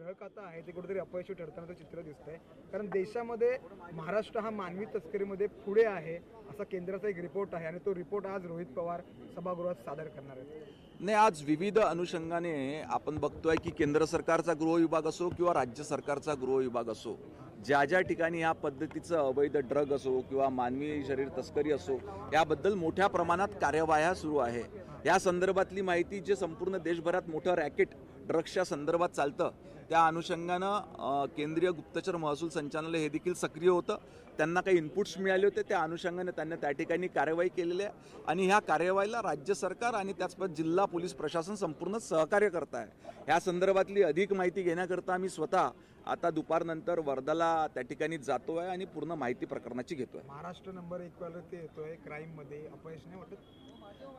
ग्रहक आता आहे ते कुठेतरी अपयशी ठरताना चित्र दिसतंय, कारण देशामध्ये महाराष्ट्र हा मानवी तस्करीमध्ये पुढे आहे असा केंद्राचा एक रिपोर्ट आहे आणि तो रिपोर्ट आज रोहित पवार सभागृहात सादर करणार आहेत. नाही, आज विविध अनुषंगाने आपण बघतोय की केंद्र सरकारचा गृह विभाग असो किंवा राज्य सरकारचा गृह विभाग असो, ज्या ज्या ठिकाणी या पद्धतीचं अवैध ड्रग असो किंवा मानवी शरीर तस्करी असो, याबद्दल मोठ्या प्रमाणात कार्यवाह्या सुरू आहे. या संदर्भातली माहिती जे संपूर्ण देशभरात मोठं रॅकेट ड्रग्सच्या संदर्भात चालतं, त्या अनुषंगानं केंद्रीय गुप्तचर महसूल संचालनालय हे देखील सक्रिय होतं. त्यांना काही इनपुट्स मिळाले होते, त्या अनुषंगाने त्यांनी त्या ठिकाणी कार्यवाही केलेली आहे आणि ह्या कार्यवाहीला राज्य सरकार आणि त्याचबरोबर जिल्हा पोलीस प्रशासन संपूर्ण सहकार्य करत आहे. ह्या संदर्भातली अधिक माहिती घेण्याकरता आम्ही स्वतः आता दुपारनंतर वर्धाला त्या ठिकाणी जातो आहे आणि पूर्ण माहिती प्रकरणाची घेतोय. महाराष्ट्र नंबर 1 वर ते येतोय क्राईममध्ये, अपयश नाही वाटत?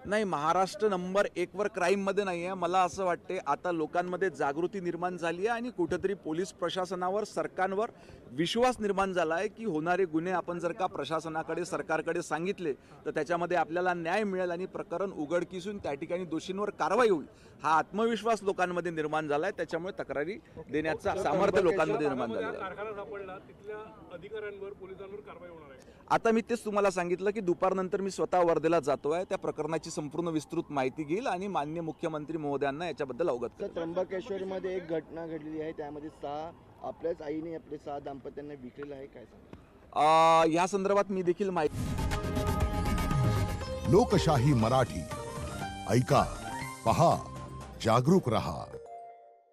नाही, महाराष्ट्र नंबर 1 वर क्राईममध्ये नाही आहे. मला असं वाटते आता लोकांमध्ये जागृती निर्माण झाली आहे आणि कुठेतरी पोलीस प्रशासनावर, सरकारवर विश्वास निर्माण झाला आहे की होणारे गुन्हे आपण जर का प्रशासनाकडे, सरकारकडे सांगितले तर त्याच्यामध्ये आपल्याला न्याय मिळेल आणि प्रकरण उघडकीस येऊन त्या ठिकाणी दोषींवर कारवाई होईल. हा आत्मविश्वास लोकांमध्ये निर्माण झाला आहे, त्याच्यामुळे तक्रारी देण्याचा सामर्थ्य लोकांमध्ये निर्माण झालेलं आहे. कारखाना सापडला, तिथल्या अधिकाऱ्यांवर, पोलिसांवर कारवाई होणार आहे. आता मी तेच तुम्हाला सांगितलं की दुपारनंतर मी स्वतः वर्धेला जातो आहे, त्या प्रकरणाची संपूर्ण विस्तृत माहिती घेईल आणि माननीय मुख्यमंत्री महोदयांना याच्याबद्दल अवगत करेल. त्र्यंबकेश्वरमध्ये एक घटना घडलेली आहे, त्यामध्ये 6 आपल्याच आईने आपले 6 दाम्पत्यांना विकलेलं आहे, काय सांगा? या संदर्भात मी देखील माहिती. लोकशाही मराठी ऐका, पहा, जागरूक रहा.